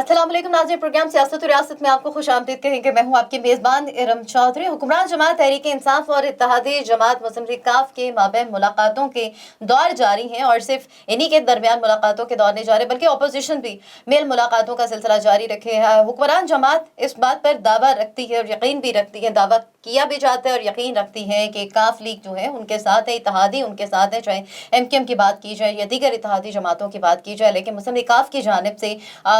अस्सलाम वालेकुम नाज़रीन, प्रोग्राम सियासत और रियासत में आपको खुशामदीद कहेंगे। मैं हूं आपकी मेज़बान इरम चौधरी। हुक्मरान जमात तहरीक इंसाफ और इत्तेहादी जमात मुस्लिम लीग काफ के माबैन मुलाकातों के दौर जारी हैं और सिर्फ इन्हीं के दरमियान मुलाकातों के दौर नहीं जा रहे बल्कि अपोजिशन भी मेल मुलाकातों का सिलसिला जारी रखे है। हुक्मरान जमात इस बात पर दावा रखती है और यकीन भी रखती है, दावा किया भी जाता है और यकीन रखती है कि काफ लीग जो है उनके साथ है, इत्तेहादी उनके साथ है, चाहे MQM की बात की जाए या दीगर इत्तेहादी जमातों की बात की जाए। लेकिन मुस्लिम लीग काफ की जानिब से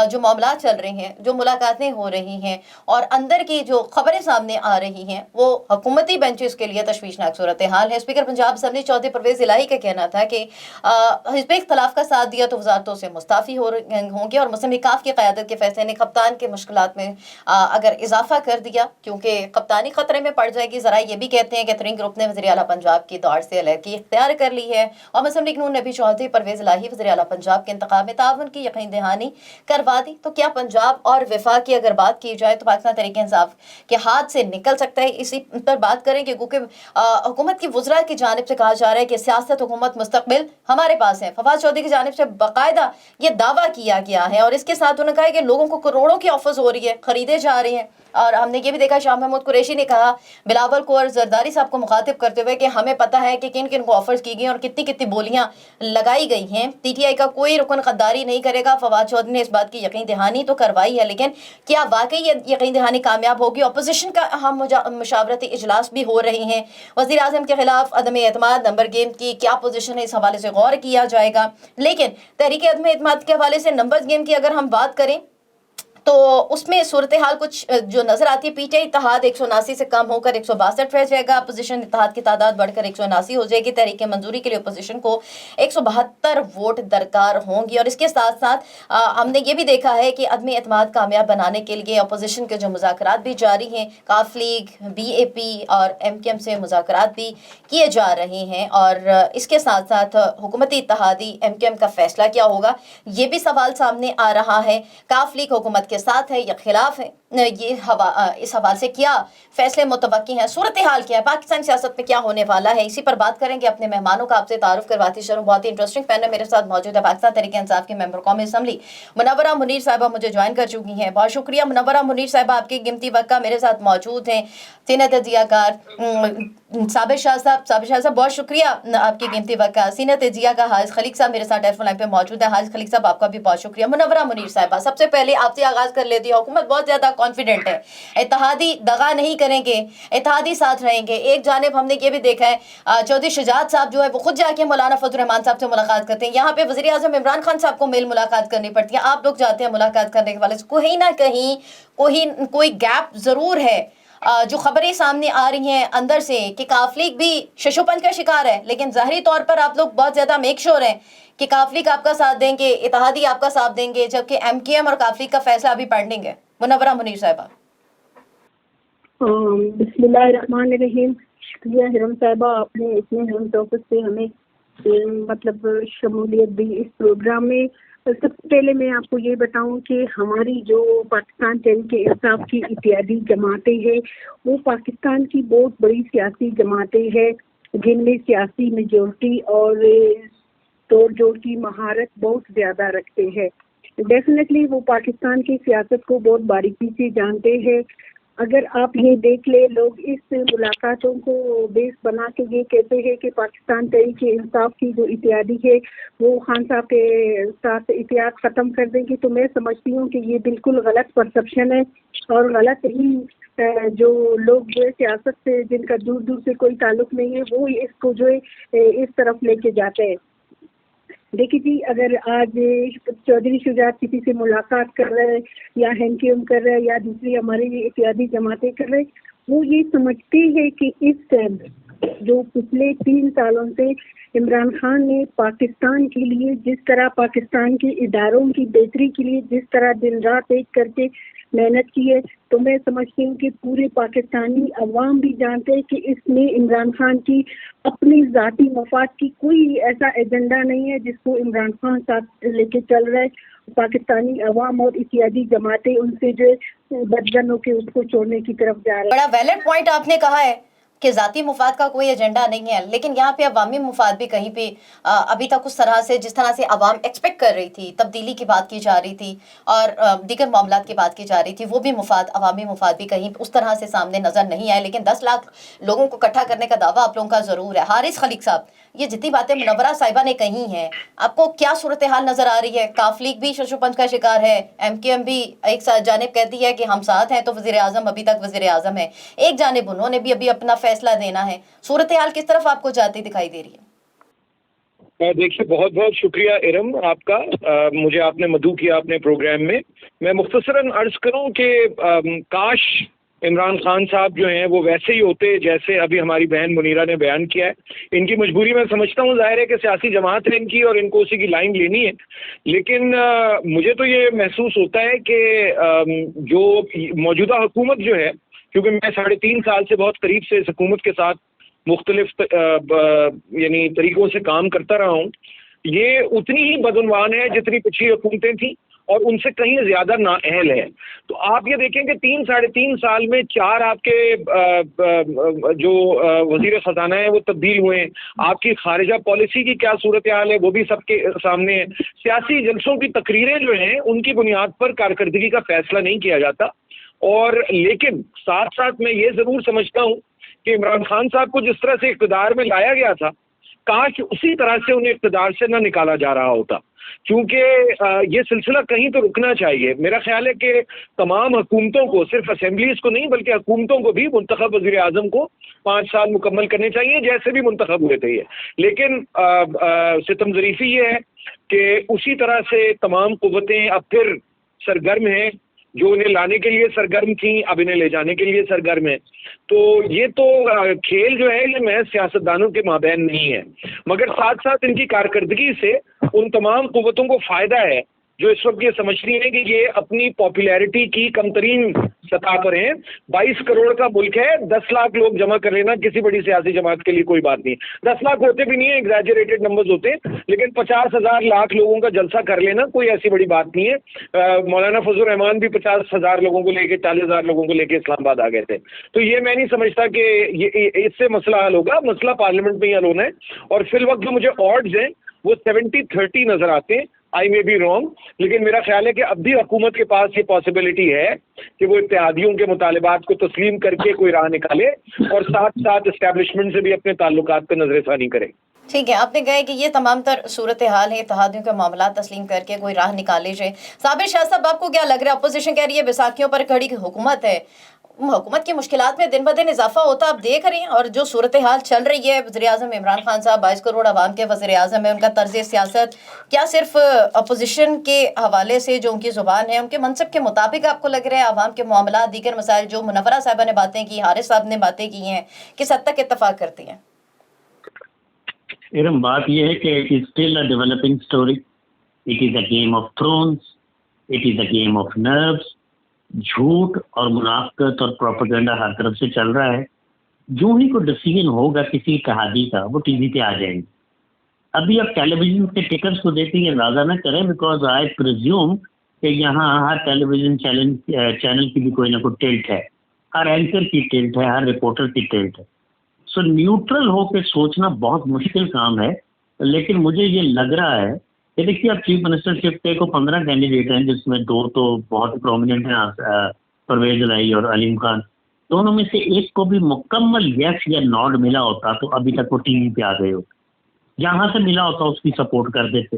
जो मामला चल रहे हैं, जो मुलाकातें हो रही हैं और अंदर की जो खबरें सामने आ रही हैं, वो हुकूमती बेंचेस के लिए तशवीशनाक सूरत हाल है। स्पीकर पंजाब असम्बली चौधरी परवेज इलाही का कहना था कि हिज़्ब इख्तिलाफ का साथ दिया तो वजारतों से मुस्ताफ़ी होंगे और मुस्लिम लीग काफ की क़यादत के फैसले ने कप्तान के मुश्किलात में अगर इजाफा कर दिया, क्योंकि कप्तानी खतरे में पड़ जाएगी। ज़रा ये भी कहते हैं कि तरीन ग्रुप ने वज़ीर आला पंजाब की दौड़ से अलहदगी इख्तियार कर ली है और मुस्लिम लीग नून ने भी चौधरी परवेज इलाही वज़ीर आला पंजाब के इंतखाब में ताउन की यकीन दहानी करवा दी। तो क्या पंजाब और वफाक की अगर बात की जाए तो पाकिस्तान तहरीक इंसाफ के हाथ से निकल सकता है? इसी पर बात करेंगे क्योंकि हुकूमत की वज़रा की जानिब से कहा जा रहा है कि सियासत, हुकूमत, मुस्तकबिल हमारे पास है। फवाद चौधरी की जानिब से बाकायदा ये दावा किया गया है और इसके साथ उन्होंने कहा है कि लोगों को करोड़ों की ऑफर्स हो रही है, खरीदे जा रहे हैं। और हमने ये भी देखा, शाह महमूद कुरैशी ने कहा बिलावल को और जरदारी साहब को मुखातिब करते हुए कि हमें पता है कि किन किन को ऑफर्स की गई और कितनी कितनी बोलियां लगाई गई हैं। PTI का कोई रुकन गद्दारी नहीं करेगा। फवाद चौधरी ने इस बात की यकीन दहानी तो करवाई है, लेकिन क्या वाकई ये यकीन दहानी कामयाब होगी? अपोजिशन का अहम मुशावरती इजलास भी हो रहे हैं। वज़ीर आज़म के खिलाफ अदम एतमाद नंबर गेम की क्या पोजीशन है, इस हवाले से गौर किया जाएगा। लेकिन तहरीक अदम एतमाद के हवाले से नंबर्स गेम की अगर हम बात करें तो उसमें सूरत हाल कुछ जो नजर आती है। PTI इत्तेहाद 179 से कम होकर 162 रह जाएगा। अपोजिशन इत्तेहाद की तादाद बढ़कर 179 हो जाएगी। तहरीक के मंजूरी के लिए अपोजिशन को 172 वोट दरकार होंगी। और इसके साथ साथ हमने ये भी देखा है कि अदम एतमाद कामयाब बनाने के लिए अपोजिशन के जो मुज़ाकरात भी जारी हैं, काफ लीग, BAP और MQM से मुज़ाकरात भी किए जा रहे हैं। और इसके साथ साथ हुकूमती इत्तेहादी MQM का फैसला क्या होगा, ये भी सवाल सामने आ रहा है। काफ लीग हुकूमत के साथ है या खिलाफ है, ये इस हवाले से क्या फैसले मुतवक्की हैं, सूरत हाल क्या है, पाकिस्तान सियासत में क्या होने वाला है, इसी पर बात करेंगे। अपने मेहमानों का आपसे तारुफ करवाती चलूँ। बहुत ही इंटरेस्टिंग पैनल मेरे साथ मौजूद है। पाकिस्तान तहरीक इंसाफ की मेंबर कौमी असम्बली मुनव्वरा मुनीर साहिबा मुझे ज्वाइन कर चुकी हैं। बहुत शुक्रिया मुनव्वरा मुनीर साहिबा, आपकी कीमती वक्त का मेरे साथ मौजूद हैं। सीनियर तजियाकार साबिर शाह साहब, बहुत शुक्रिया आपकी कीमती वक्त का। सीनियर तजिया का हारिस खलीक साहब मेरे साथ टेलीफोन लाइन पे मौजूद है। हारिस खलीक साहब, आपका भी बहुत शुक्रिया। मुनव्वरा मुनीर साहिबा, सबसे पहले आपसे आगाज कर लेती है। हुकूमत बहुत ज्यादा कॉन्फिडेंट है, इत्तेहादी दगा नहीं करेंगे, इत्तेहादी साथ रहेंगे। एक जानिब हमने ये भी देखा है चौधरी शुजात साहब जो है वो खुद जाके मौलाना फजल रहमान साहब से मुलाकात करते हैं। यहाँ पे वज़ीर आज़म इमरान खान साहब को मेल मुलाकात करनी पड़ती है। आप लोग जाते हैं मुलाकात करने के वाले से, कहीं ना कहीं कोई गैप जरूर है। जो खबरें सामने आ रही हैं अंदर से कि काफ लीग भी शशोपंज का शिकार है, लेकिन ज़ाहिरी तौर पर आप लोग बहुत ज़्यादा मेक श्योर हैं कि काफ लीग आपका साथ देंगे, इत्तेहादी आपका साथ देंगे, जबकि MQM और काफ लीग का फैसला अभी पेंडिंग है। मुनव्वरा मुनीर साहिबा। बिस्मिल्लाहिर्रहमानिर्रहीम। शुक्रिया हिरम साहिबा, आपने इतने हम टॉपिक से हमें मतलब शमूलियत दी इस प्रोग्राम में। सबसे पहले मैं आपको ये बताऊं कि हमारी जो पाकिस्तान तहरीक इंसाफ की इत्तेहादी जमातें हैं वो पाकिस्तान की बहुत बड़ी सियासी जमातें हैं, जिनमें सियासी मेजॉरिटी और तोड़ जोड़ की महारत बहुत ज़्यादा रखते हैं। डेफिनेटली वो पाकिस्तान की सियासत को बहुत बारीकी से जानते हैं। अगर आप ये देख ले, लोग इस मुलाकातों को बेस बना के ये कहते हैं कि पाकिस्तान तहरीक इंसाफ की जो इत्तेहादी है वो खान साहब के साथ इत्तेहाद ख़त्म कर देंगे, तो मैं समझती हूँ कि ये बिल्कुल गलत परसेप्शन है और गलत ही जो लोग जो है सियासत से जिनका दूर दूर से कोई ताल्लुक नहीं है वो इसको जो है इस तरफ लेके जाते हैं। देखिए जी, अगर आज चौधरी शुजात किसी से मुलाकात कर रहे हैं या MQM कर रहे हैं या दूसरी हमारी इत्तेहादी जमातें कर रहे हैं, वो ये समझते हैं कि इस टाइम जो पिछले 3 सालों से इमरान खान ने पाकिस्तान के लिए जिस तरह पाकिस्तान के इदारों की बेहतरी के लिए जिस तरह दिन रात एक करके मेहनत की है, तो मैं समझती हूँ कि पूरे पाकिस्तानी अवाम भी जानते हैं कि इसमें इमरान खान की अपनी ज़ाती मफाद की कोई ऐसा एजेंडा नहीं है जिसको इमरान खान साथ लेके चल रहा है। पाकिस्तानी अवाम और इत्तेहादी जमातें उनसे जो बदगन होकर उसको छोड़ने की तरफ जा रहे हैं। बड़ा वैलिड पॉइंट आपने कहा है। कि ज़ाती मुफाद का कोई एजेंडा नहीं है, लेकिन यहाँ पे अवामी मुफाद भी कहीं पे अभी तक उस तरह से, जिस तरह से अवाम एक्सपेक्ट कर रही थी, तब्दीली की बात की जा रही थी और दीगर मामलात की बात की जा रही थी, वो भी मुफाद, अवामी मुफाद भी कहीं उस तरह से सामने नजर नहीं आए। लेकिन 10 लाख लोगों को इकट्ठा करने का दावा आप लोगों का ज़रूर है। हारिस खलीक साहब, ये जितनी बातें मुनव्वरा साहिबा ने कही हैं, आपको क्या सूरत हाल नजर आ रही है? काफ लीग भी शशुपंज का शिकार है, MKM भी एक जानिब कहती है कि हम साथ हैं तो वजीर आजम अभी तक वजीर आजम है, एक जानिब उन्होंने भी अभी अपना फैसला देना है। सूरत हाल किस तरफ आपको जाती दिखाई दे रही है? देखिए, बहुत बहुत शुक्रिया इरम आपका, मुझे आपने मदऊ किया अपने प्रोग्राम में। मैं मुख्तसरन अर्ज करूं कि काश इमरान खान साहब जो हैं वो वैसे ही होते जैसे अभी हमारी बहन मुनीरा ने बयान किया है। इनकी मजबूरी मैं समझता हूँ, जाहिर है कि सियासी जमात है इनकी और इनको उसी की लाइन लेनी है, लेकिन मुझे तो ये महसूस होता है कि जो मौजूदा हुकूमत जो है, क्योंकि मैं 3.5 साल से बहुत करीब से इस हुकूमत के साथ मुख्तलिफ यानी तरीकों से काम करता रहा हूँ, ये उतनी ही बदउनवान है जितनी पिछली हुकूमतें थी और उनसे कहीं ज्यादा नाअहल है। तो आप ये देखें कि 3-3.5 साल में 4 आपके जो वजीर खजाना है वो तब्दील हुए हैं। आपकी खारिजा पॉलिसी की क्या सूरत हाल है वो भी सबके सामने है। सियासी जलसों की तकरीरें जो हैं उनकी बुनियाद पर कारकर्दगी का फैसला नहीं किया जाता। और लेकिन साथ साथ मैं ये जरूर समझता हूँ कि इमरान खान साहब को जिस तरह से इक़्तिदार में लाया गया था, काश उसी तरह से उन्हें इक़्तिदार से न निकाला जा रहा होता, क्योंकि ये सिलसिला कहीं तो रुकना चाहिए। मेरा ख्याल है कि तमाम हुकूमतों को, सिर्फ असेंबलीज को नहीं बल्कि हुकूमतों को भी मुंतखब वज़ीर आज़म को 5 साल मुकम्मल करने चाहिए जैसे भी मुंतखब हुए थे ये। लेकिन सितम ज़रीफ़ी ये है कि उसी तरह से तमाम क़ुव्वतें अब फिर सरगर्म हैं, जो उन्हें लाने के लिए सरगर्म थी अब इन्हें ले जाने के लिए सरगर्म है। तो ये तो खेल जो है ये महज सियासतदानों के माबैन नहीं है, मगर साथ साथ इनकी कारकर्दगी से उन तमाम कुव्वतों को फ़ायदा है जो इस वक्त ये समझती हैं कि ये अपनी पॉपुलैरिटी की कमतरीन सतह पर हैं। 22 करोड़ का मुल्क है, 10 लाख लोग जमा कर लेना किसी बड़ी सियासी जमात के लिए कोई बात नहीं। 10 लाख होते भी नहीं है, एग्जैजरेटेड नंबर्स होते हैं, लेकिन 50,000 लाख लोगों का जलसा कर लेना कोई ऐसी बड़ी बात नहीं है। मौलाना फजल रहमान भी 50,000 लोगों को लेके 40,000 लोगों को लेके इस्लामाबाद आ गए थे। तो ये मैं नहीं समझता कि ये इससे मसला हल होगा। मसला पार्लियामेंट में ही हल होना है। और फिल वक्त जो मुझे ऑड्स हैं वो 70-30 नजर आते हैं। आई मे बी रॉन्ग, लेकिन मेरा ख्याल है कि अब भी हुकूमत के पास ये पॉसिबिलिटी है कि वो इत्तेहादियों के मुतालिबात को तस्लीम करके कोई राह निकाले और साथ साथ इस्टेब्लिशमेंट से भी अपने ताल्लुकात पर नजरसानी करे। ठीक है, आपने कहा कि ये तमाम तर सूरत हाल है, इत्तेहादियों के मामला तस्लीम करके कोई राह निकाले जाए। साबिर शाह साहब, आपको क्या लग रहा है? अपोजिशन कह रही है बैसाखियों पर खड़ी हुकूमत है, हुकूमत की मुश्किलात में दिन ब दिन इजाफा होता आप देख रहे हैं, और जो सूरत हाल चल रही है, वज़ीर आज़म इमरान खान साहब 22 करोड़ आवाम के वज़ीर आज़म है, उनका तर्ज सियासत क्या सिर्फ अपोजिशन के हवाले से जो उनकी ज़ुबान है उनके मनसब के मुताबिक आपको लग रहा है आवाम के मामला दीगर मसाइल जो मुनव्वरा साहिबा ने बातें की, हारिस साहब ने बातें की हैं, किस हद तक इत्तफाक करती हैं? एरम, बात यह है कि it is still a developing story. It is a game of thrones, it is a game of nerves. झूठ और मुनाफकत और प्रोपेगेंडा हर तरफ से चल रहा है। जो ही कोई डिसीजन होगा किसी इत्तेहादी का वो टीवी पे आ जाएंगे। अभी आप टेलीविजन के टिकट्स को देख के अंदाजा न करें, बिकॉज आई प्रिज्यूम कि यहाँ हर टेलीविजन चैनल की भी कोई ना कोई टिल्ट है, हर एंकर की टिल्ट है, हर रिपोर्टर की टिल्ट है। सो न्यूट्रल होकर सोचना बहुत मुश्किल काम है। लेकिन मुझे ये लग रहा है कि देखिए, अब चीफ मिनिस्टरशिप के को 15 कैंडिडेट हैं, जिसमें 2 तो बहुत प्रोमिनेंट हैं, परवेज इलाही और अलीम खान। दोनों में से एक को भी मुकम्मल यस या नॉड मिला होता तो अभी तक वो टीवी पे आ गए होते। जहाँ से मिला होता उसकी सपोर्ट कर देते।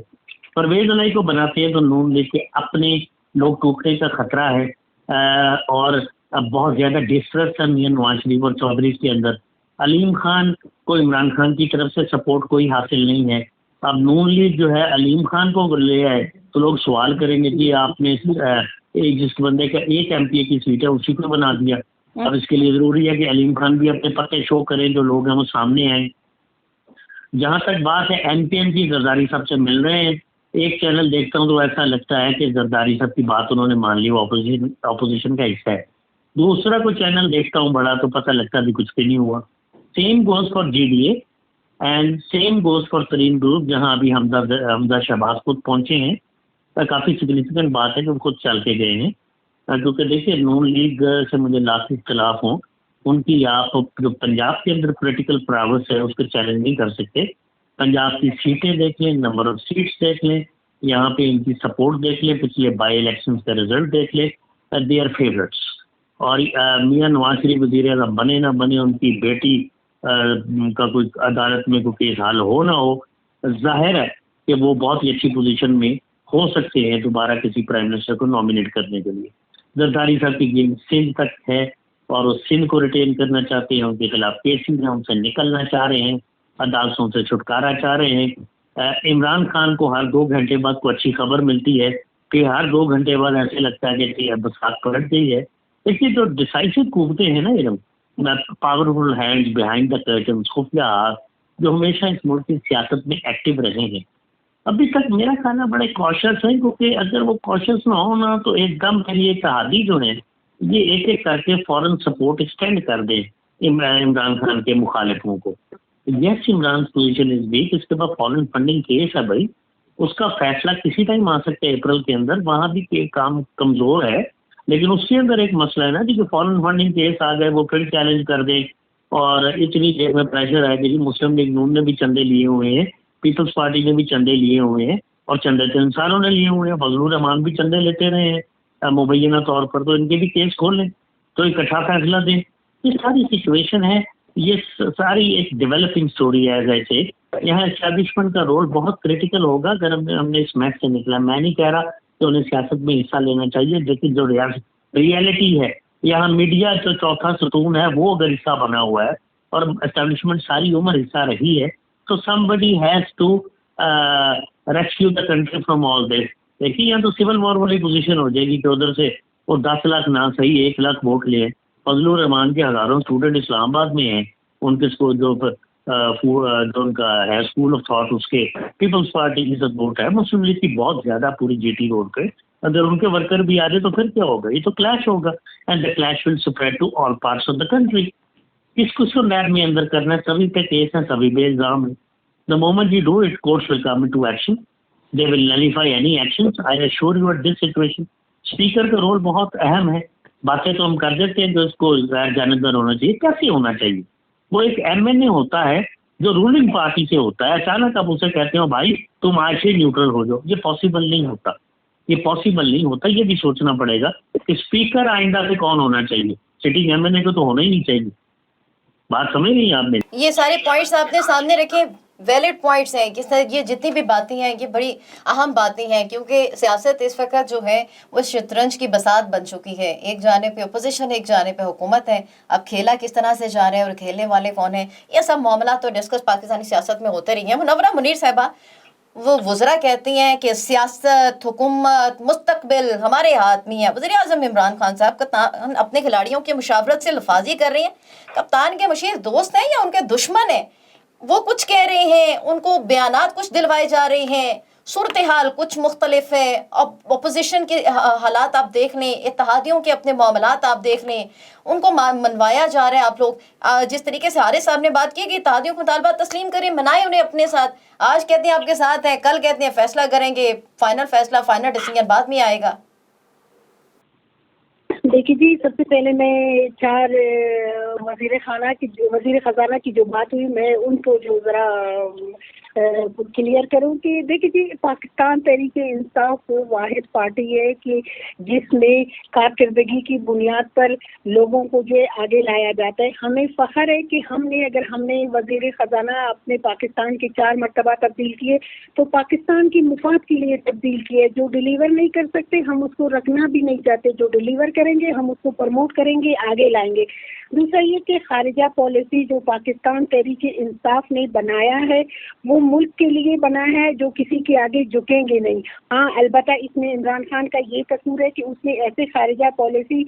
परवेज इलाही को बनाते हैं तो नून लीग के अपने लोग टूटने का खतरा है, और अब बहुत ज़्यादा डिस्ट्रेस है नवाज शरीफ और चौधरी के अंदर। अलीम खान को इमरान खान की तरफ से सपोर्ट कोई हासिल नहीं है। अब नून लीग जो है अलीम खान को ले आए तो लोग सवाल करेंगे कि आपने जिस बंदे का एक एमपीए की सीट है उसी को बना दिया। अब इसके लिए जरूरी है कि अलीम खान भी अपने पत्ते शो करें, जो लोग हैं वो सामने आए। जहाँ तक बात है एमपीएम की, जरदारी साहब से मिल रहे हैं। एक चैनल देखता हूँ तो ऐसा लगता है कि जरदारी साहब की बात उन्होंने मान ली, वो अपोजिशन का हिस्सा है। दूसरा कोई चैनल देखता हूँ बड़ा तो पता लगता है अभी कुछ भी नहीं हुआ। Same goes for GDA and same goes for तरीन ग्रुप, जहाँ अभी हमजा शहबाज खुद पहुंचे हैं। काफ़ी सिग्निफिकेंट बात है कि वो खुद चल के गए हैं, क्योंकि देखिए नून लीग से मुझे लास्ट इख्तलाफ हो उनकी आप जो पंजाब के अंदर पॉलिटिकल प्रावस है उसको चैलेंज नहीं कर सकते। पंजाब की सीटें देख लें, नंबर ऑफ सीट्स देख लें, यहाँ पे इनकी सपोर्ट देख लें, पिछले बाई इलेक्शन का रिजल्ट देख लें, दे आर फेवरेट्स। और मियाँ नवाज शरीफ वज़ीर आज़म बने ना बने, उनकी बेटी का कोई अदालत में कोई केस हल हो ना हो, जाहिर है कि वो बहुत ही अच्छी पोजीशन में हो सकते हैं दोबारा किसी प्राइम मिनिस्टर को नॉमिनेट करने के लिए। जरदारी साहब की गेम सिंध तक है और उस सिंध को रिटेन करना चाहते हैं, उनके खिलाफ केसेस हैं, उनसे निकलना चाह रहे हैं, अदालतों से छुटकारा चाह रहे हैं। इमरान खान को हर 2 घंटे बाद कोई अच्छी खबर मिलती है, फिर हर 2 घंटे बाद ऐसे लगता है कि अब बरसात पलट गई है। इसलिए जो डिसाइसिव कूदते हैं ना एकदम, powerful hands behind the curtain, खुफिया हाथ, जो हमेशा इस मुल्क की सियासत में एक्टिव रहे हैं, अभी तक मेरा ख्याल बड़े कॉशियस है, क्योंकि अगर वो कॉशियस ना हो ना तो एकदम फिर ये इत्तेहादी जो है ये एक एक करके फॉरेन सपोर्ट एक्सटेंड कर दे इमरान खान के मुखालिफों को। Yes, Imran position is weak, इसके बाद फॉरेन फंडिंग केस है भाई, उसका फैसला किसी टाइम आ सकता है अप्रैल के अंदर, वहाँ भी काम कमजोर है। लेकिन उसके अंदर एक मसला है ना कि जो फॉरेन फंडिंग केस आ गए वो फिर चैलेंज कर दे, और इतनी देर में प्रेशर आए कि मुस्लिम लीग नून ने भी चंदे लिए हुए हैं, पीपल्स पार्टी ने भी चंदे लिए हुए हैं, और चंदे तो इंसानों ने लिए हुए हैं, फजलुर रहमान भी चंदे लेते रहे हैं मुबैना तौर पर, तो इनके भी केस खोल लें, तो इकट्ठा फैसला दें। ये सारी सिचुएशन है, ये सारी एक डेवलपिंग स्टोरी है। जैसे यहाँ एस्टैब्लिशमेंट का रोल बहुत क्रिटिकल होगा अगर हमने इस मैच से निकला। मैं नहीं कह रहा कि उन्हें सियासत में हिस्सा लेना चाहिए, लेकिन जो रियलिटी है यहाँ मीडिया जो चौथा सतून है वो अगर हिस्सा बना हुआ है और एस्टैब्लिशमेंट सारी उम्र हिस्सा रही है, तो somebody has to rescue the country from all this। देखिए यहाँ तो सिविल वॉर वाली पोजीशन हो जाएगी कि उधर से वो 10 लाख ना सही 1 लाख वोट लिए। फजलुर रहमान के हजारों स्टूडेंट इस्लामाबाद में हैं, उनके जो उनका है स्कूल ऑफ थॉट, उसके पीपल्स पार्टी की सपोर्ट है, मुस्लिम लीग की बहुत ज्यादा पूरी जीटी रोड पे। अगर उनके वर्कर भी आ जाए तो फिर क्या होगा, ये तो क्लैश होगा, and the clash will spread to all parts of the country. किसको लैब में अंदर करना है, सभी पे केस है, सभी बेइल्जाम है। The moment you do it, courts will come into action, they will nullify any actions. I assure you at this situation speaker का रोल बहुत अहम है। बातें तो हम कर देते हैं जो इसको गैर जानबदार होना चाहिए, कैसे होना चाहिए। वो एक एमएनए होता है जो रूलिंग पार्टी से होता है, अचानक आप उसे कहते हो भाई तुम आज से न्यूट्रल हो जाओ, ये पॉसिबल नहीं होता, ये पॉसिबल नहीं होता। ये भी सोचना पड़ेगा कि स्पीकर आइंदा से कौन होना चाहिए, सिटिंग एमएनए को तो होना ही नहीं चाहिए। बात समझ नहीं आपने? ये सारे पॉइंट्स आपने सामने रखे, वैलिड पॉइंट्स हैं कि ये जितनी भी बातें हैं ये बड़ी अहम बातें हैं, क्योंकि सियासत इस वक्त जो है वो शतरंज की बसात बन चुकी है। एक जाने पे अपोजिशन, एक जाने पे हुकूमत है। अब खेला किस तरह से जा रहा है और खेलने वाले कौन है, ये सब मामला तो डिस्कस पाकिस्तानी सियासत में होते रही हैं। मुनव्वरा मुनीर साहिबा, वो वज़रा कहती हैं कि सियासत, हुकूमत, मुस्तकबिल हमारे हाथ में है। वज़ीर-ए-आज़म इमरान खान साहब कप्तान अपने खिलाड़ियों की मुशावरत से लफाजी कर रहे हैं। कप्तान के मशीर दोस्त हैं या उनके दुश्मन हैं? वो कुछ कह रहे हैं, उनको बयानात कुछ दिलवाए जा रहे हैं, सूरत हाल कुछ मुख्तलिफ है। अब अपोजिशन के हालात आप देख लें, इत्तेहादियों के अपने मामलात आप देख लें, उनको मनवाया जा रहा है। आप लोग जिस तरीके से हमारे सामने बात की कि इत्तेहादियों को मुतालबात तस्लीम करें, मनाएं उन्हें अपने साथ। आज कहते हैं आपके साथ हैं, कल कहते हैं फैसला करेंगे, फाइनल डिसीजन बाद में आएगा। देखिए जी, सबसे पहले मैं 4 वज़ीर ख़ज़ाना की जो बात हुई, मैं उनको जो ज़रा क्लियर करूं कि देखिए जी, पाकिस्तान तहरीक इंसाफ वो वाहिद पार्टी है कि जिसमें कारकर्दगी की बुनियाद पर लोगों को जो आगे लाया जाता है। हमें फ़ख्र है कि हमने वज़ीर ख़ज़ाना अपने पाकिस्तान के 4 मरतबा तब्दील किए तो पाकिस्तान की मुफाद के लिए तब्दील किए। जो डिलीवर नहीं कर सकते हम उसको रखना भी नहीं चाहते, जो डिलीवर करेंगे हम उसको प्रमोट करेंगे, आगे लाएंगे। दूसरा ये कि खारिजा पॉलिसी जो पाकिस्तान तहरीक इंसाफ ने बनाया है वो मुल्क के लिए बना है, जो किसी के आगे झुकेंगे नहीं। हाँ, अलबत्ता इसमें इमरान खान का ये कसूर है कि उसने ऐसे खारिजा पॉलिसी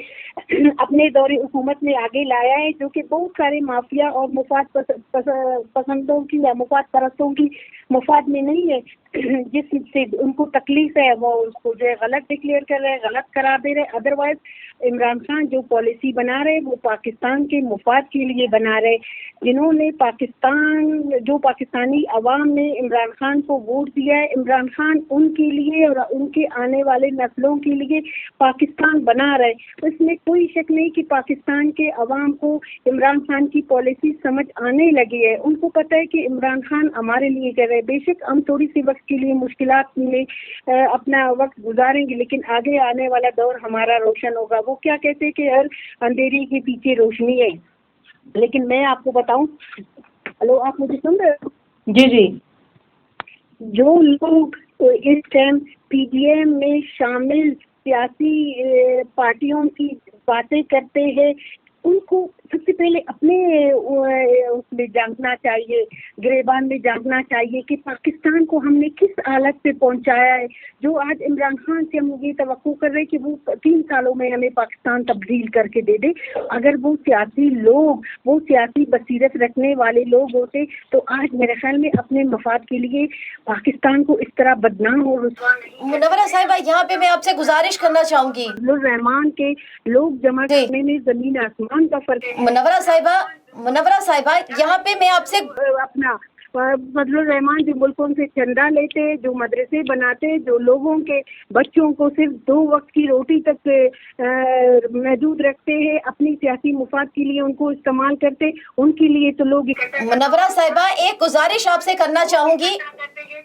अपने दौरे हुकूमत में आगे लाया है जो कि बहुत सारे माफिया और मुफाद पसंदों की या मुफाद परस्तों की मुफाद में नहीं है। जिससे उनको तकलीफ है वो उसको जो है गलत डिक्लेयर कर रहे हैं, गलत करार दे रहे हैं। अदरवाइज इमरान खान जो पॉलिसी बना रहे वो पाकिस्तान के मुफाद के लिए बना रहे। जिन्होंने पाकिस्तानी अवाम अवाम ने इमरान खान को वोट दिया है। इमरान खान उनके लिए और उनके आने वाले नस्लों के लिए पाकिस्तान बना रहे। इसमें कोई शक नहीं कि पाकिस्तान के अवाम को इमरान खान की पॉलिसी समझ आने लगी है। उनको पता है कि इमरान खान हमारे लिए कर रहे हैं। बेशक हम थोड़ी सी वक्त के लिए मुश्किलात में अपना वक्त गुजारेंगे, लेकिन आगे आने वाला दौर हमारा रोशन होगा। वो क्या कहते हैं कि हर अंधेरी के पीछे रोशनी है। लेकिन मैं आपको बताऊं, हेलो, आप मुझे सुन रहे हो? जी जी। जो लोग इस टाइम पीडीएम में शामिल सियासी पार्टियों की बातें करते हैं, उनको सबसे पहले अपने उसमें जानना चाहिए, गिरेबान में जानना चाहिए कि पाकिस्तान को हमने किस हालत पे पहुंचाया है। जो आज इमरान खान से हम ये तवक्को कर रहे हैं कि वो 3 सालों में हमें पाकिस्तान तब्दील करके दे दे, अगर वो सियासी लोग, वो सियासी बसीरत रखने वाले लोग होते तो आज मेरे ख्याल में अपने मफाद के लिए पाकिस्तान को इस तरह बदनाम और रुसवा नहीं। मुनव्वरा साहिबा, यहाँ पे मैं आपसे गुजारिश करना चाहूंगी, रहमान के लोग जमा करने में जमीन आसमान का फर्क है। मुनव्वरा साहिबा, यहाँ पे मैं आपसे अपना फजलुर रहमान जो मुल्कों से चंदा लेते, जो मदरसे बनाते, जो लोगों के बच्चों को सिर्फ 2 वक्त की रोटी तक महदूद रखते हैं, अपनी सियासी मुफाद के लिए उनको इस्तेमाल करते, उनके लिए तो लोग। मुनव्वरा साहिबा, एक गुजारिश आपसे करना चाहूंगी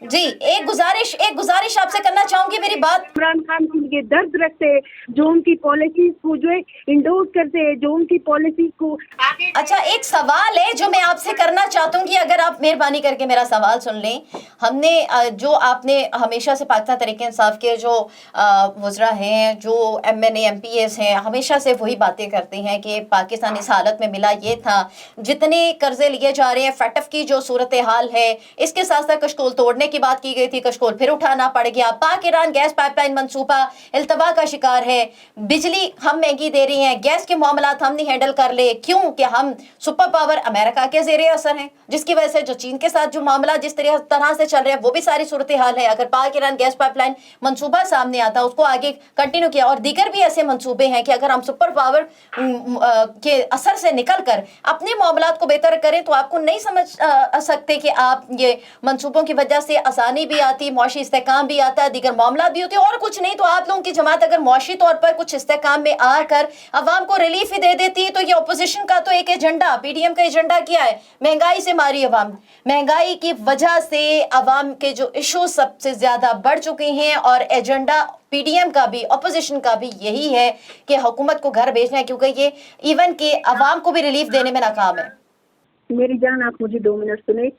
जी, एक गुजारिश आपसे करना चाहूंगी, मेरी बात। इमरान खान के लिए दर्द रखते हैं, जो उनकी पॉलिसीज को जो है इंडोर्स करते हैं, जो उनकी पॉलिसी को। अच्छा, एक सवाल है जो मैं आपसे करना चाहता हूँ कि अगर आप मेहरबानी करके मेरा सवाल सुन लें। हमने जो आपने हमेशा से पाकिस्तान तहरीक इंसाफ के जो वज़रा हैं, जो MNA MPs हैं, हमेशा से वही बातें करते हैं कि पाकिस्तान इस हालत में मिला ये था, जितने कर्जे लिए जा रहे हैं, फटफ की जो सूरत हाल है, इसके साथ साथ कशकोल तोड़ने की बात की गई थी, कशकोल फिर उठाना पड़ गया, पाक ईरान गैस पाइपलाइन मंसूबा इल्तवा का शिकार है, बिजली हम महंगी दे रही हैं, गैस के मामलात हम नहीं हैंडल कर ले, क्यों कि हम सुपर पावर अमेरिका के ज़ेरे असर हैं, जिसकी वजह से जो चीन के साथ जो मामला जिस तरह से चल रहे हैं वो भी सारी सूरत हाल है। अगर पाक ईरान गैस पाइपलाइन मंसूबा सामने आता, उसको आगे कंटिन्यू किया, और दीगर भी ऐसे मंसूबे हैं कि अगर हम सुपर पावर के असर से निकल कर अपने मामलात को बेहतर करें तो आपको नहीं समझ सकते कि आप ये मंसूबों की वजह से आसानी भी आती, मुआशी इस्तेकाम भी आता है, दीगर मामला भी होते हैं, और कुछ नहीं तो आप लोगों की जमात अगर मुआशी तौर पर कुछ इस्तेकाम में आकर अवाम को रिलीफ ही दे देती है, तो ये अपोजिशन का तो एक एजेंडा, PDM का एजेंडा क्या है? महंगाई से मारी अवाम, महंगाई की वजह से अवाम के जो इशू सबसे ज्यादा बढ़ चुके हैं, और एजेंडा PDM का भी, अपोजिशन का भी यही है कि हुकूमत को घर भेजना है, क्योंकि ये इवन के अवाम को भी रिलीफ देने में नाकाम है। मेरी जान, आप मुझे 2 मिनट सुने।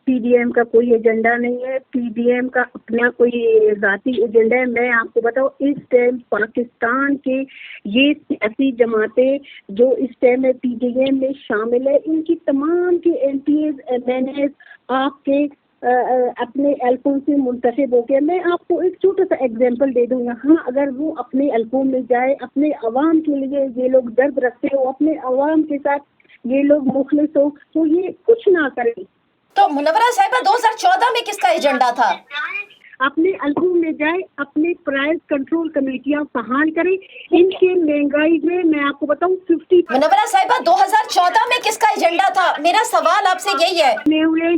PDM का कोई एजेंडा नहीं है, PDM का अपना कोई जाती एजेंडा है। मैं आपको बताऊं, इस टाइम पाकिस्तान के ये सियासी जमातें जो इस टाइम में PDM में शामिल है, इनकी तमाम के MPs MNAs आपके अपने हल्कों से मुंतखब हो गए। मैं आपको एक छोटा सा एग्जांपल दे दूंगा। हाँ, अगर वो अपने हल्कों में जाए, अपने अवाम के लिए ये लोग दर्द रखते हो, अपने अवाम के साथ ये लोग मुखलिस हो, तो ये कुछ ना करें। तो मुनव्वरा साहिबा, 2014 में किसका एजेंडा था? अपने हल्कों में जाए, अपने प्राइस कंट्रोल कमेटियां बहाल करें। इनके महंगाई में मैं आपको बताऊं 50। मुनव्वरा साहिबा, 2014 में किसका एजेंडा था? मेरा सवाल आपसे यही है।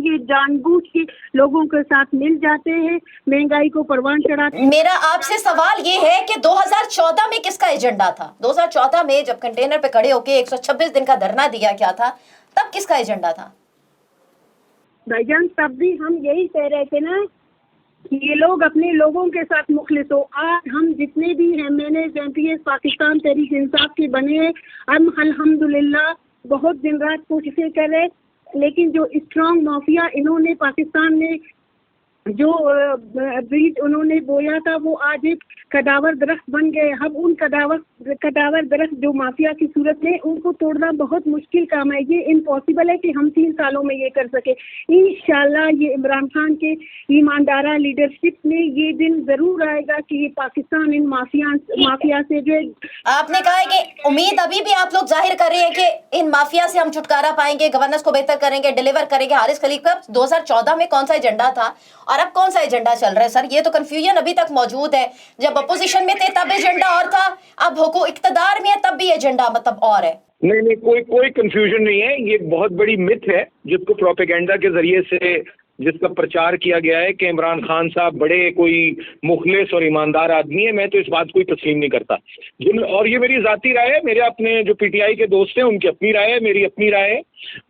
ये जानबूझ के लोगों के साथ मिल जाते हैं, महंगाई को परवान चढ़ाते। मेरा आपसे सवाल ये है कि 2014 में किसका एजेंडा था? 2014 में जब कंटेनर पे खड़े होके 126 दिन का धरना दिया गया था, तब किसका एजेंडा था? भाईजान, तब भी हम यही कह रहे थे ना कि ये लोग अपने लोगों के साथ मुखलिस हो। आज हम जितने भी हैं, मैंने MPs पाकिस्तान तहरीक इंसाफ के बने हैं, हम अल्हम्दुलिल्लाह बहुत दिन रात कोशिशें कर रहे, लेकिन जो स्ट्रॉन्ग माफिया इन्होंने पाकिस्तान में जो बीज उन्होंने बोया था, वो आज एक कदावर दरख्त बन गए। हम उन कदावर दरख्त जो माफिया की सूरत में, उनको तोड़ना बहुत मुश्किल काम है। ये इम्पॉसिबल है कि हम 3 सालों में ये कर सके। इंशाल्लाह ये इमरान खान के ईमानदारा लीडरशिप में ये दिन जरूर आएगा कि ये पाकिस्तान इन माफिया से जो आपने कहा है कि उम्मीद अभी भी आप लोग जाहिर कर रहे हैं कि इन माफिया से हम छुटकारा पाएंगे, गवर्नेंस को बेहतर करेंगे, डिलीवर करेंगे। हारिस खलीफ का 2014 में कौन सा एजेंडा था और अब कौन सा एजेंडा चल रहा है? सर, ये तो कंफ्यूजन अभी तक मौजूद है। जब अपोजिशन में थे तब एजेंडा और था, अब हुकूमत इक़्तिदार में है तब भी एजेंडा मतलब और है। नहीं, कोई कंफ्यूजन नहीं है। ये बहुत बड़ी मिथ है जिसको प्रोपेगेंडा के जरिए से जिसका प्रचार किया गया है कि इमरान खान साहब बड़े कोई मुखलिस और ईमानदार आदमी है, मैं तो इस बात को तस्लीम नहीं करता। और ये मेरी ज़ाती राय है, मेरे अपने जो पीटीआई के दोस्त हैं उनकी अपनी राय है, मेरी अपनी राय है,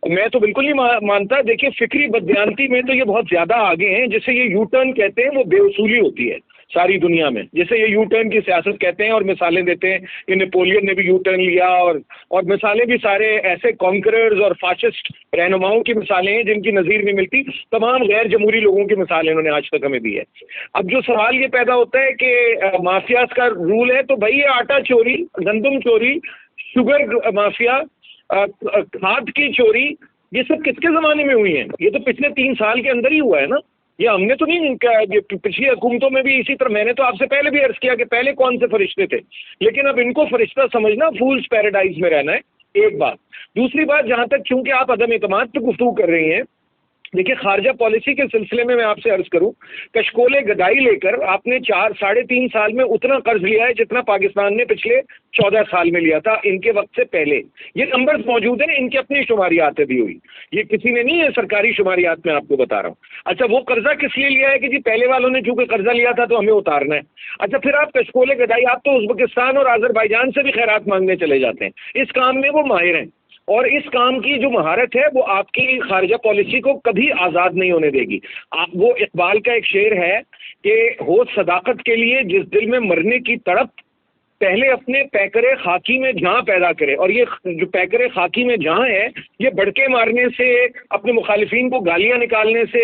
मैं तो बिल्कुल नहीं मानता। देखिए, फिक्री बदयांती में तो ये बहुत ज़्यादा आगे हैं। जिसे ये यू टर्न कहते हैं वो बेउसूली होती है सारी दुनिया में, जिसे ये यू टर्न की सियासत कहते हैं, और मिसालें देते हैं कि नेपोलियन ने भी यू टर्न लिया, और मिसालें भी सारे ऐसे कॉन्करर्स और फाशिस्ट रहनुमाओं की मिसालें हैं जिनकी नज़ीर नहीं मिलती। तमाम गैर जमहूरी लोगों की मिसालें इन्होंने आज तक हमें दी है। अब जो सवाल ये पैदा होता है कि माफियाज का रूल है, तो भाई ये आटा चोरी, गंदम चोरी, शुगर माफिया, खाद की चोरी, ये सब किसके ज़माने में हुई है? ये तो पिछले 3 साल के अंदर ही हुआ है ना। ये हमने तो नहीं, पिछली हुकूमतों में भी इसी तरह। मैंने तो आपसे पहले भी अर्ज किया कि पहले कौन से फरिश्ते थे, लेकिन अब इनको फरिश्ता समझना, फूल्स पैराडाइज में रहना है, एक बात। दूसरी बात, जहां तक चूंकि आप अदम एतमाद पे गुफ्तगू कर रही हैं, देखिए, खारजा पॉलिसी के सिलसिले में मैं आपसे अर्ज करूं, कशकोले गदाई लेकर आपने 4-3.5 साल में उतना कर्ज लिया है जितना पाकिस्तान ने पिछले 14 साल में लिया था इनके वक्त से पहले। ये नंबर्स मौजूद हैं, इनकी अपनी शुमारियात दी हुई, ये किसी ने नहीं है, सरकारी शुमारियात में आपको बता रहा हूँ। अच्छा, वो कर्जा किस लिए लिया है कि जी पहले वालों ने चूंकि कर्जा लिया था तो हमें उतारना है। अच्छा, फिर आप कशकोले गदाई, आप तो उज्बेकिस्तान और आज़रबाईजान से भी खैरात मांगने चले जाते हैं। इस काम में वो माहिर हैं, और इस काम की जो महारत है वो आपकी खारजा पॉलिसी को कभी आज़ाद नहीं होने देगी। आप, वो इकबाल का एक शेर है कि हो सदाकत के लिए जिस दिल में मरने की तड़प, पहले अपने पैकरे खाकी में जहां पैदा करे। और ये जो पैकरे खाकी में जहां है, ये भड़के मारने से, अपने मुखालिफिन को गालियां निकालने से,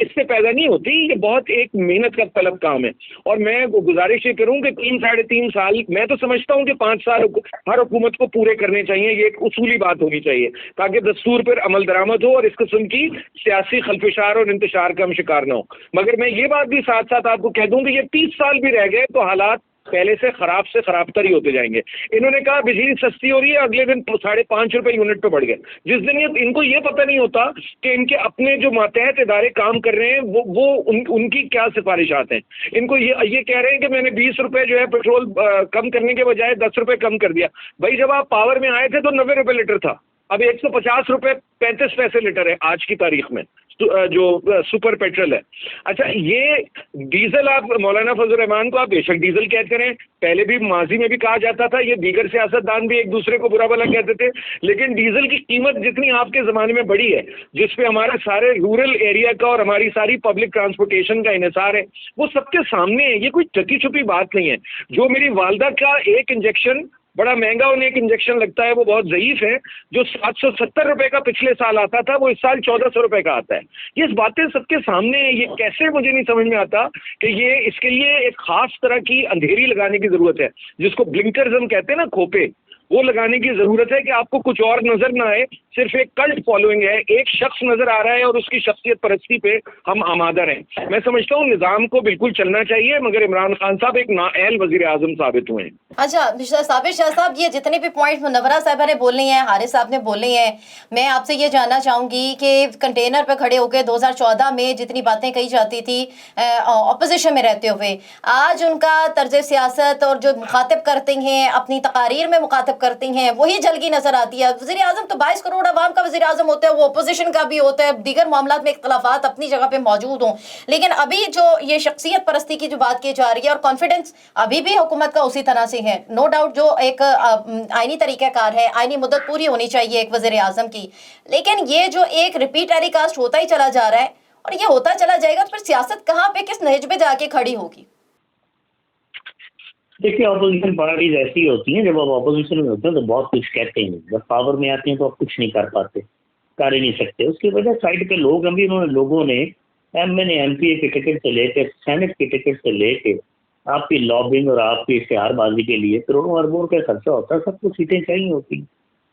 इससे पैदा नहीं होती। ये बहुत एक मेहनत का तलब काम है। और मैं गुजारिश ये करूं कि 3-3.5 साल, मैं तो समझता हूं कि 5 साल हर हुकूमत को पूरे करने चाहिए। ये एक उसूली बात होनी चाहिए ताकि दस्तूर पर अमल दरामद हो और इस किस्म की सियासी खलफिशार और इंतशार का हम शिकार न हो। मगर मैं ये बात भी साथ साथ आपको कह दूं कि ये 30 साल भी रह गए तो हालात पहले से खराबतर ही होते जाएंगे। इन्होंने कहा बिजली सस्ती हो रही है, अगले दिन 5.5 रुपए यूनिट पे बढ़ गए। जिस दिन इनको ये पता नहीं होता कि इनके अपने जो मातहत इदारे काम कर रहे हैं उनकी क्या सिफारिशात हैं। इनको ये कह रहे हैं कि मैंने 20 रुपए जो है पेट्रोल कम करने के बजाय 10 रुपए कम कर दिया। भाई, जब आप पावर में आए थे तो 90 रुपए लीटर था, अब 150 रुपए 35 पैसे लीटर है आज की तारीख में, जो सुपर पेट्रोल है। अच्छा, ये डीजल, आप मौलाना फजल रहमान को आप बेशक डीजल कहते रहे, पहले भी माजी में भी कहा जाता था, ये दीगर सियासतदान भी एक दूसरे को बुरा भला कहते थे, लेकिन डीजल की कीमत जितनी आपके ज़माने में बढ़ी है, जिसपे हमारे सारे रूरल एरिया का और हमारी सारी पब्लिक ट्रांसपोर्टेशन का इन्हिसार है, वो सबके सामने है। ये कोई ढकी छुपी बात नहीं है। जो मेरी वालदा का एक इंजेक्शन बड़ा महंगा, उन्हें एक इंजेक्शन लगता है, वो बहुत ज़ईफ है, जो 770 रुपए का पिछले साल आता था वो इस साल 1400 रुपए का आता है। ये बातें सबके सामने है। ये कैसे, मुझे नहीं समझ में आता कि ये, इसके लिए एक खास तरह की अंधेरी लगाने की ज़रूरत है, जिसको ब्लिंकर्स हम कहते हैं ना, खोपे, वो लगाने की ज़रूरत है कि आपको कुछ और नज़र ना आए, सिर्फ एक कल्ट फॉलोइंग है, एक शख्स नज़र आ रहा है और उसकी शख्सियत परस्ती पे हम आमादा हैं। मैं समझता हूँ निज़ाम को बिल्कुल चलना चाहिए, मगर इमरान खान साहब एक नाअहल वज़ीर आज़म साबित हुए हैं। अच्छा, साबिर शाह साहब, ये जितने भी पॉइंट मुनव्वरा साहबा ने बोले हैं, हारिस साहब ने बोले हैं, मैं आपसे ये जानना चाहूँगी कि कंटेनर पर खड़े होकर 2014 में जितनी बातें कही जाती थी अपोजिशन में रहते हुए, आज उनका तर्ज सियासत और जो मुखातिब करती हैं, अपनी तकारीर में मुखातिब करती हैं, वही जलगी नजर आती है। वज़ीर आज़म तो 22 करोड़ अवाम का वज़ीर आज़म होता है, वो अपोजिशन का भी होता है, दीगर मामलात में इख्तलाफात अपनी जगह पे मौजूद हों, लेकिन अभी जो ये शख्सियत परस्ती की जो बात की जा रही है और कॉन्फिडेंस अभी भी हुकूमत का उसी तरह से है। नो डाउट जो एक आईनी तरीक़ाकार है, आईनी मुद्दत पूरी होनी चाहिए एक वज़ीर आज़म की, लेकिन ये जो एक रिपीट टेलीकास्ट होता ही चला जा रहा है और ये होता चला जाएगा, तो फिर सियासत कहाँ पे, किस नहज पे जाके खड़ी होगी? देखिए, अपोजिशन पार्टीज ऐसी होती हैं, जब आप अपोजिशन में होते हैं तो बहुत कुछ कहते हैं, जब पावर में आते हैं तो आप कुछ नहीं कर पाते, कर ही नहीं सकते। उसकी वजह साइड पे लोग हैं भी, लोगों ने एमपी के टिकट से लेकर सेनेट के टिकट से लेकर आपकी लॉबिंग और आपकी इश्तिहारबाजी के लिए करोड़ों अरबों का खर्चा होता है, सबको सीटें चाहिए होती हैं।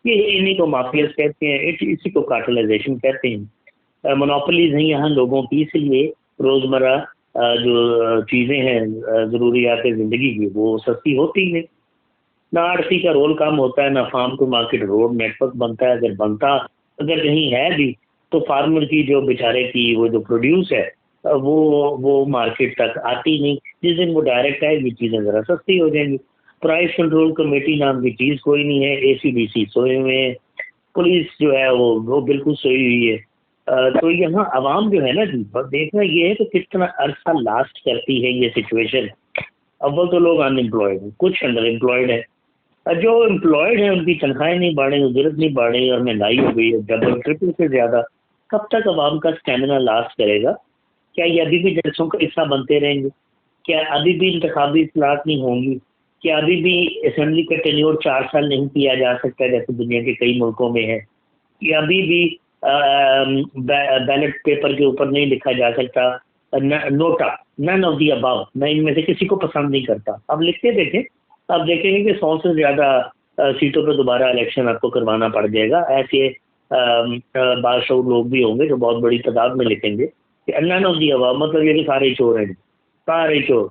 ये इन्हीं को माफियाज कहते हैं, इसी को कार्टेलाइजेशन कहते हैं। मोनोपोलीज हैं यहाँ लोगों की, इसलिए रोज़मर्रा जो चीज़ें हैं ज़रूरियात ज़िंदगी की, वो सस्ती होती है। ना आरसी का रोल कम होता है, ना farm to market road network बनता है। अगर कहीं है भी तो फार्मर की जो बेचारे की वो जो प्रोड्यूस है वो मार्केट तक आती नहीं। जिस दिन वो डायरेक्ट आएगी चीज़ें ज़रा सस्ती हो जाएंगी। प्राइस कंट्रोल कमेटी नाम की चीज़ कोई नहीं है, ACDC सोए हुए हैं, पुलिस जो है वो बिल्कुल सोई हुई है। तो यहाँ आवाम जो है ना जी, देखना ये है कि किस तरह अरसा लास्ट करती है ये सिचुएशन। अव्वल तो लोग अनएम्प्लॉयड हैं, कुछ अंडर एम्प्लॉयड है, जो एम्प्लॉयड है उनकी तनख्वाहें नहीं बढ़े, उजरत नहीं बढ़े और महंगाई हो गई है डबल ट्रिपल से ज़्यादा। कब तक आवाम का स्टेमिना लास्ट करेगा? क्या ये अभी भी जलसों का हिस्सा बनते रहेंगे? क्या अभी भी इंतखाबी इस्लाहत नहीं होंगी? क्या अभी भी असेंबली का टेन्योर 4 साल नहीं किया जा सकता जैसे दुनिया के कई मुल्कों में है? कि अभी भी बैलेट पेपर के ऊपर नहीं लिखा जा सकता NOTA, none of the above, मैं इनमें से किसी को पसंद नहीं करता। अब लिखते देखें, अब देखेंगे कि 100 से ज़्यादा सीटों पर दोबारा इलेक्शन आपको करवाना पड़ जाएगा। ऐसे बादशाह लोग भी होंगे जो बहुत बड़ी तादाद में लिखेंगे कि नन ऑफ दी अबव, मतलब ये कि सारे ही चोर हैं, सारे ही चोर।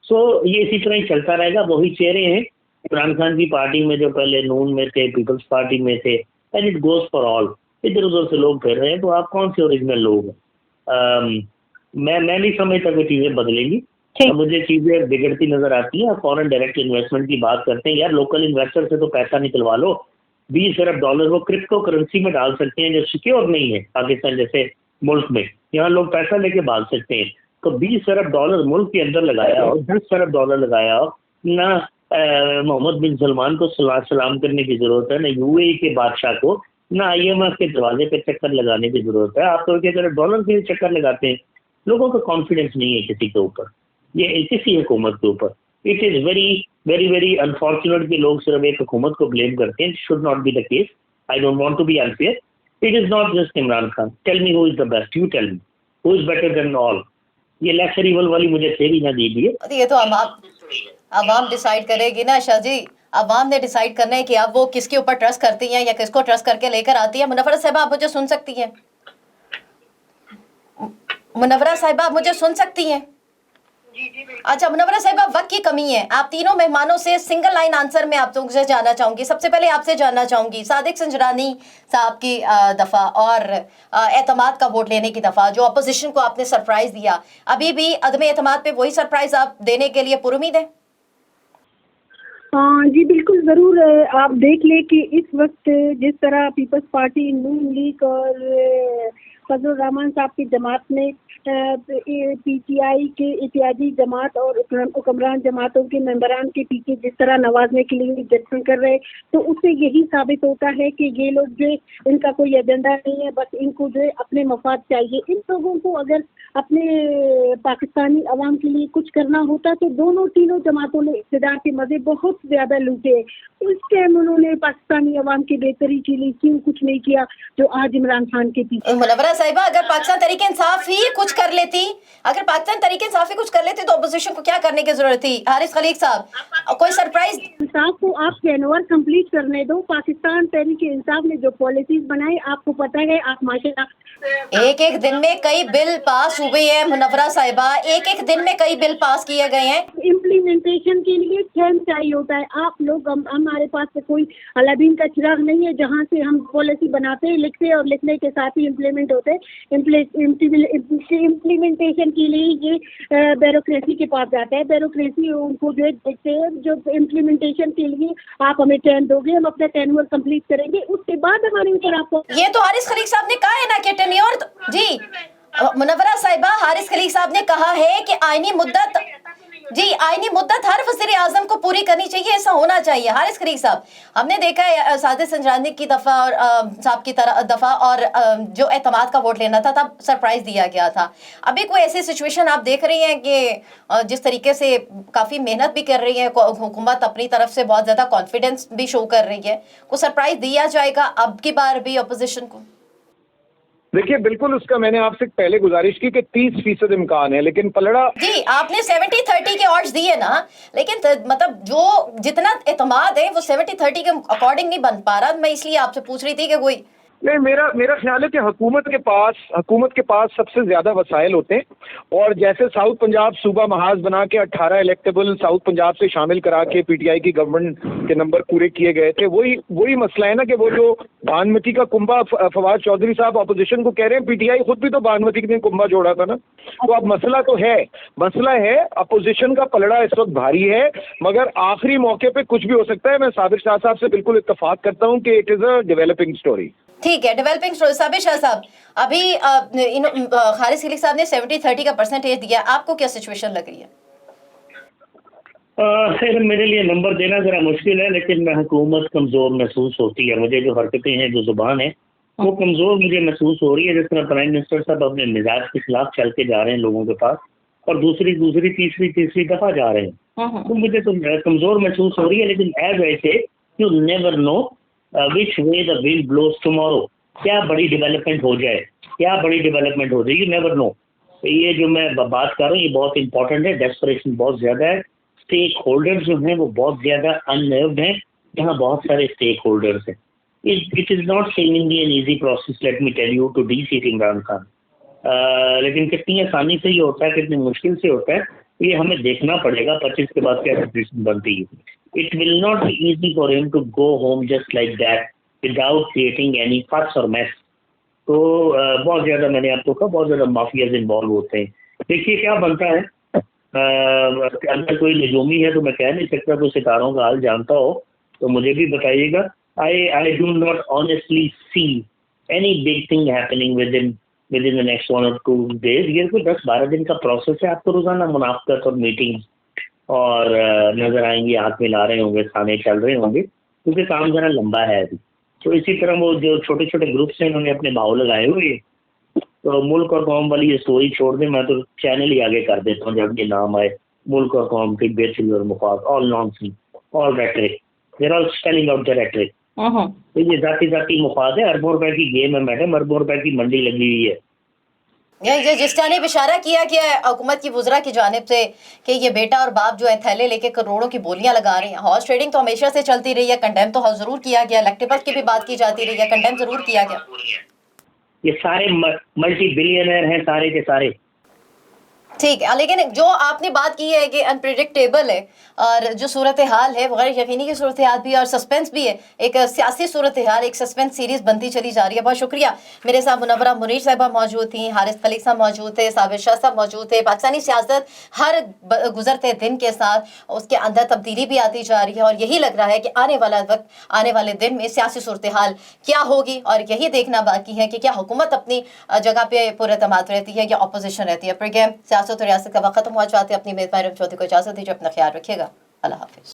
सो ये इसी तरह ही चलता रहेगा। वही चेहरे हैं इमरान खान की पार्टी में जो पहले नून में थे, पीपल्स पार्टी में थे, and it goes for all. इधर उधर से लोग फिर रहे हैं, तो आप कौन से ओरिजिनल लोग हैं? मैं नहीं समझता कि चीज़ें बदलेंगी। मुझे चीज़ें बिगड़ती नजर आती हैं। फॉरेन डायरेक्ट इन्वेस्टमेंट की बात करते हैं, यार लोकल इन्वेस्टर से तो पैसा निकलवा लो। 20 अरब डॉलर वो क्रिप्टो करेंसी में डाल सकते हैं जो सिक्योर नहीं है पाकिस्तान जैसे मुल्क में। यहाँ लोग पैसा लेके भाग सकते हैं। तो 20 अरब डॉलर मुल्क के अंदर लगाया हो, 10 अरब डॉलर लगाया हो ना, मोहम्मद बिन सलमान को सलाम करने की जरूरत है, ना यूएई के बादशाह को, ना IMF के दरवाजे पे चक्कर लगाने की जरूरत है। आप तो क्या करें, डॉलर के चक्कर लगाते हैं। लोगों का कॉन्फिडेंस नहीं है किसी के ऊपर, ये किसी हुकूमत के ऊपर। It is very very very unfortunate कि लोग सिर्फ एक हुकूमत को ब्लेम करते हैं। Should not be the case. I don't want to be unfair. It is not just Imran Khan. Tell me who is the best, you tell me who is better than all. ये lecture इवल वाली मुझे theory ना दीजिए। ये तो आवाम decide करेगी ना शाह जी। आवाम ने डिसाइड करना है कि अब वो किसके ऊपर ट्रस्ट करती हैं या किसको ट्रस्ट करके लेकर आती है। मुनव्वरा साहिबा, आप मुझे सुन सकती हैं? मुनव्वरा साहिबा, आप मुझे सुन सकती हैं? अच्छा मुनव्वरा साहिबा, वक्त की कमी है। आप तीनों मेहमानों से सिंगल लाइन आंसर में आप लोगों से जानना चाहूंगी। सबसे पहले आपसे जानना चाहूंगी सादिक संजरानी साहब की दफा और एतमाद का वोट लेने की दफा, जो अपोजिशन को आपने सरप्राइज दिया, अभी भी अदम एतमाद पे वही सरप्राइज आप देने के लिए पुरुमीद है? जी बिल्कुल, ज़रूर। आप देख लें कि इस वक्त जिस तरह पीपल्स पार्टी, नून लीग और फजलुर रहमान साहब की जमात ने PTI के इत्यादि जमात और हुक्मरान जमातों के मेंबरान के पीछे जिस तरह नवाजने के लिए जश्न कर रहे, तो उससे यही साबित होता है कि ये लोग जो, इनका कोई एजेंडा नहीं है, बस इनको जो अपने मफाद चाहिए। इन लोगों को अगर अपने पाकिस्तानी अवाम के लिए कुछ करना होता तो दोनों तीनों जमातों ने इक़्तिदार के मज़े बहुत ज़्यादा लूटे। उस टाइम उन्होंने पाकिस्तानी अवाम की बेहतरी के लिए क्यों कुछ नहीं किया जो आज इमरान खान के पीछे। मुनव्वरा साहिबा, अगर पाकिस्तान तहरीक इंसाफ ही कुछ कर लेती, अगर पाकिस्तान तहरीक इंसाफ ही कुछ कर लेती तो अपोजिशन को क्या करने की जरूरत थी? हारिस खलीक साहब, कोई सरप्राइज? इंसाफ को आप जनवर कंप्लीट करने दो। पाकिस्तान तहरीक इंसाफ ने जो पॉलिसीज बनाई, आपको पता है, आप माशाल्लाह एक दिन में कई बिल पास हुए हैं। मुनव्वरा साहिबा, एक दिन में कई बिल पास किए गए हैं। इम्प्लीमेंटेशन के लिए टाइम चाहिए होता है। आप लोग, हमारे पास से कोई अलादीन का चिराग नहीं है जहाँ से हम पॉलिसी बनाते हैं, लिखते हैं और लिखने के साथ ही इम्प्लीमेंट होते हैं। इम्प्लीमेंटेशन के लिए ये ब्यूरोक्रेसी के पास जाता है। ब्यूरोक्रेसी उनको जो देखते हैं, जो इम्प्लीमेंटेशन के लिए आप हमें टाइम दोगे, हम अपना टेन्योर कंप्लीट करेंगे, उसके बाद हमारे ऊपर आपको। ये तो हारिस खलीक साहब ने कहा है ना कि टेन्योर जी। मुनव्वरा साहिबा, हारिस खलीक साहब ने कहा है कि आईनी मुद्दत हर वज़ीर आज़म को पूरी करनी चाहिए, ऐसा होना चाहिए। हारिस खलीक साहब, हमने देखा है सादिक संजरानी की दफ़ा और साहब की दफ़ा और जो एतमाद का वोट लेना था तब सरप्राइज दिया गया था। अभी कोई ऐसी सिचुएशन आप देख रही हैं कि जिस तरीके से काफ़ी मेहनत भी कर रही है हुकूमत, अपनी तरफ से बहुत ज़्यादा कॉन्फिडेंस भी शो कर रही है, को सरप्राइज दिया जाएगा अब की बार भी अपोजिशन को? देखिए, बिल्कुल उसका मैंने आपसे पहले गुजारिश की कि 30% इम्कान है, लेकिन पलड़ा जी आपने 70-30 के ऑड्स दिए ना, लेकिन मतलब जो जितना एतमाद है वो 70-30 के अकॉर्डिंग नहीं बन पा रहा। मैं इसलिए आपसे पूछ रही थी कि कोई नहीं, मेरा ख्याल है कि हुकूमत के पास सबसे ज़्यादा वसाइल होते हैं। और जैसे साउथ पंजाब सूबा महाज बना के 18 इलेक्टेबल साउथ पंजाब से शामिल करा के PTI की गवर्नमेंट के नंबर पूरे किए गए थे। वही मसला है ना कि वो जो बागमती का कुंभा फवाद चौधरी साहब अपोजिशन को कह रहे हैं, PTI खुद भी तो बागमती के कुंभा जोड़ा था ना। तो अब मसला है अपोजिशन का पलड़ा इस वक्त भारी है, मगर आखिरी मौके पर कुछ भी हो सकता है। मैं साबिर शाह साहब से बिल्कुल इत्तफाक करता हूँ कि it is a developing story. ठीक है, डेवलपिंग स्टोरी। साबिर शाह साहब, अभी हारिस खलीक साहब ने 70-30 का परसेंटेज दिया, आपको क्या सिचुएशन लग रही है? खैर मेरे लिए नंबर देना जरा मुश्किल है, लेकिन मैं हुकूमत कमजोर महसूस होती है मुझे। जो हरकतें हैं, जो जुबान है, वो कमजोर मुझे महसूस हो रही है। जिस तरह प्राइम मिनिस्टर साहब अपने मिजाज के खिलाफ चल के जा रहे हैं लोगों के पास, और दूसरी तीसरी दफा जा रहे हैं, तो मुझे तो कमजोर महसूस हो रही है। लेकिन as I say, you never know which way the wind blows tomorrow. क्या बड़ी डेवलपमेंट हो जाए, यू नेवर नो। ये जो मैं बात कर रहा हूँ, ये बहुत इंपॉर्टेंट है। डेस्परेशन बहुत ज्यादा है। स्टेक होल्डर्स जो हैं वो बहुत ज्यादा अननर्व्ड हैं। यहाँ बहुत सारे स्टेक होल्डर्स हैं। It is not seemingly an easy process, let me tell you, to de-seat Imran Khan. लेकिन कितनी आसानी से ये होता है, कितनी मुश्किल से होता है, ये हमें देखना पड़ेगा 25 के बाद क्या सिचुएशन बनती है। It will not be easy for him to go home just like that without creating any fuss और मैस। तो बहुत ज्यादा, मैंने आपको कहा, बहुत ज्यादा माफियाज इन्वॉल्व होते हैं। देखिए क्या बनता है। अगर कोई निजूमी है तो मैं कह नहीं सकता, कोई सितारों का हाल जानता हो तो मुझे भी बताइएगा। I do not honestly see any big thing happening within the next 1 or 2 days. ये कोई 10-12 दिन का प्रोसेस है। आपको रोजाना मुनाफकत और मीटिंग्स और नजर आएंगी, हाथ मिला रहे होंगे, खाने चल रहे होंगे, क्योंकि काम जरा लंबा है अभी। तो इसी तरह वो जो छोटे छोटे ग्रुप्स हैं, उन्होंने अपने भाव लगाए हुए हैं। तो मुल्क और कौम वाली ये स्टोरी छोड़ दें, मैं तो चैनल ही आगे कर देता हूँ जब ये नाम आए। मुल्क और कौम की बेसिल और मुफाद, all nonsense, all rhetoric, they are all spelling out the rhetoric. तो ये जाती मुफाद है। अरबों रुपए की गेम है मैडम, अरबों रुपए की मंडी लगी हुई है। ये जिस जानिब इशारा किया गया है हुकूमत की वुज़रा की जानिब से कि ये बेटा और बाप जो है थैले लेके करोड़ों की बोलियां लगा रहे हैं। हॉर्स ट्रेडिंग तो हमेशा से चलती रही है, कंडेम तो जरूर किया गया, इलेक्टेबल की भी बात की जाती रही है, कंडेम जरूर किया गया। ये सारे मल्टी बिलियनर हैं, सारे के सारे। ठीक है, लेकिन जो आपने बात की है कि अनप्रिडिक्टेबल है और जो सूरत हाल है गैर यकीनी की सूरत हाल भी है और सस्पेंस भी है, एक सियासी सूरत हाल, एक सस्पेंस सीरीज बनती चली जा रही है। बहुत शुक्रिया। मेरे साथ मुनव्वरा मुनीर साहबा मौजूद थी, हारिस खलीक साहब मौजूद थे, साबिर शाह साहब मौजूद थे। पाकिस्तानी सियासत हर गुजरते दिन के साथ उसके अंदर तब्दीली भी आती जा रही है और यही लग रहा है कि आने वाला वक्त, आने वाले दिन में सियासी सूरत हाल क्या होगी, और यही देखना बाकी है कि क्या हुकूमत अपनी जगह पे पुरअतमाद रहती है या अपोजिशन रहती है। प्रोग्राम सियासत और रियासत का वक्त खत्म हुआ। चाहते हैं अपनी मेजबान चौधरी को इजाजत दीजिए। अपना ख्याल रखिएगा। अल्लाह हाफिज।